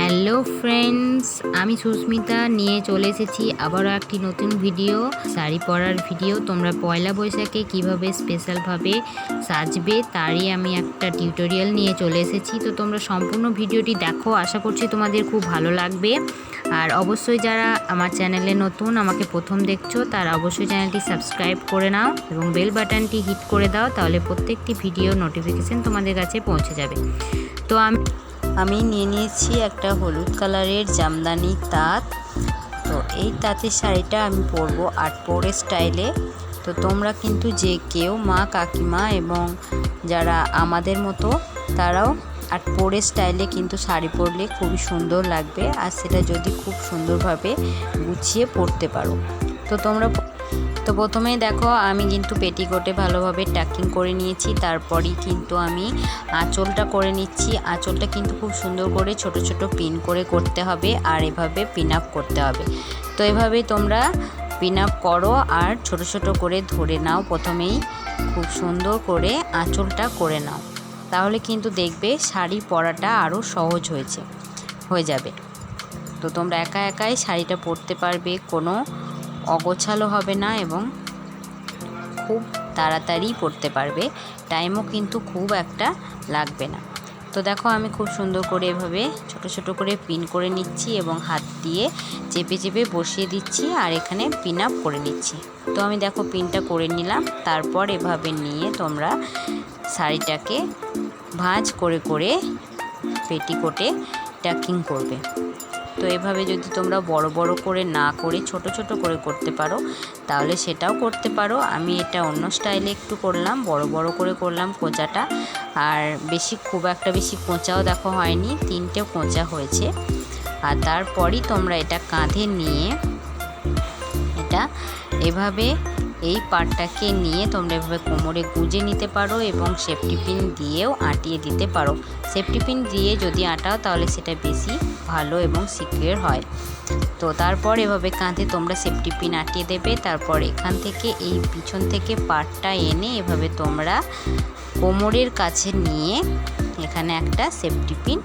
Hello friends, আমি সুস্মিতা নিয়ে চলে এসেছি আবারও একটি নতুন ভিডিও, শাড়ি পরার ভিডিও। তোমরা পয়লা বৈশাখে কিভাবে স্পেশালভাবে সাজবে তারই আমি একটা টিউটোরিয়াল নিয়ে চলে এসেছি। তো তোমরা সম্পূর্ণ ভিডিওটি দেখো, আশা করছি তোমাদের খুব ভালো লাগবে। আর অবশ্যই যারা আমার চ্যানেলে নতুন, আমাকে প্রথম দেখছো, তারা অবশ্যই চ্যানেলটি সাবস্ক্রাইব করে নাও এবং বেল বাটনটি হিট করে দাও, তাহলে প্রত্যেকটি ভিডিও নোটিফিকেশান তোমাদের কাছে পৌঁছে যাবে। তো আমি নিয়ে নিয়েছি একটা হলুদ কালারের জামদানি তাঁত। তো এই তাঁতের শাড়িটা আমি পরবো আটপৌরে স্টাইলে। তো তোমরা কিন্তু যে কেউ মা কাকিমা এবং যারা আমাদের মতো তারাও আটপৌরে স্টাইলে কিন্তু শাড়ি পরলে খুবই সুন্দর লাগবে, আর সেটা যদি খুব সুন্দরভাবে গুছিয়ে পরতে পারো। তো প্রথমেই দেখো আমি কিন্তু পেটিকোটে ভালোভাবে টাকিং করে নিয়েছি, তারপরই কিন্তু আমি আঁচলটা করে নিচ্ছি। আঁচলটা কিন্তু খুব সুন্দর করে ছোট ছোট পিন করে করতে হবে, আর এভাবে পিন আপ করতে হবে। তো এভাবে তোমরা পিন আপ করো আর ছোট ছোট করে ধরে নাও। প্রথমেই খুব সুন্দর করে আঁচলটা করে নাও, তাহলে কিন্তু দেখবে শাড়ি পরাটা আরও সহজ হয়ে যাবে। তো তোমরা একা একাই শাড়িটা পরতে পারবে, কোনো অগোছালো হবে না এবং খুব তাড়াতাড়ি পরতে পারবে, টাইমও কিন্তু খুব একটা লাগবে না। তো দেখো আমি খুব সুন্দর করে এভাবে ছোট ছোট করে পিন করে নিচ্ছি এবং হাত দিয়ে চেপে চেপে বসিয়ে দিচ্ছি, আর এখানে পিন আপ করে নিচ্ছি। তো আমি দেখো পিনটা করে নিলাম। তারপর এভাবে নিয়ে তোমরা শাড়িটাকে ভাঁজ করে করে পেটিকোটে টাকিং করবে। তো এভাবে যদি তোমরা বড় বড় করে না করে ছোট ছোট করে করতে পারো তাহলে সেটাও করতে পারো। আমি এটা অন্য স্টাইলে একটু করলাম, বড় বড় করে করলাম কোঁচাটা, আর খুব একটা বেশি কোঁচাও দেখো হয়নি, 3টে কোঁচা হয়েছে। আর তারপরই তোমরা এটা কাঁধে নিয়ে এটা এভাবে এই পার্টটাকে নিয়ে তোমরা এভাবে কোমরে গুঁজে নিতে পারো এবং সেফটি পিন দিয়েও আঁটিয়ে দিতে পারো। সেফটি পিন দিয়ে যদি আঁটাও তাহলে সেটা বেশি ভালো এবং সিকিউর হয়। তো তারপর এভাবে কাঁধে তোমরা সেফটি পিন আঁটিয়ে দেবে। তারপর এখান থেকে এই পিছন থেকে পার্টটা এনে এভাবে তোমরা কোমরের কাছে নিয়ে এখানে একটা সেফটি পিন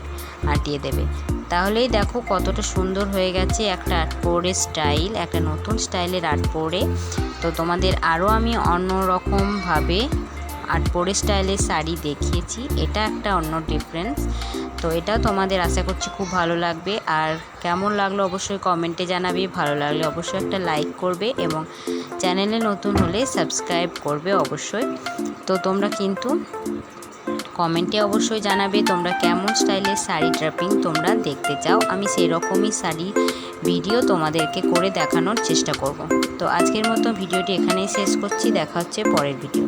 আঁটিয়ে দেবে। তাহলেই দেখো কতটা সুন্দর হয়ে গেছে একটা আটপৌরে স্টাইল, একটা নতুন স্টাইলের আটপৌরে। তো তোমাদের আরও আমি অন্য রকমভাবে আটপৌরে স্টাইলের শাড়ি দেখিয়েছি, এটা একটা অন্য ডিফারেন্স। তো এটা তোমাদের আশা করছি খুব ভালো লাগবে। আর কেমন লাগলো অবশ্যই কমেন্টে জানাবে, ভালো লাগলে অবশ্যই একটা লাইক করবে এবং চ্যানেলে নতুন হলে সাবস্ক্রাইব করবে অবশ্যই। তো তোমরা কিন্তু কমেন্টে অবশ্যই জানাবে তোমরা কেমন স্টাইলের শাড়ি ড্রাপিং তোমরা দেখতে চাও। আমি সেই রকমই শাড়ি ভিডিও তোমাদেরকে করে দেখানোর চেষ্টা করব। তো আজকের মতো ভিডিওটি এখানেই শেষ করছি, দেখা হচ্ছে পরের ভিডিও।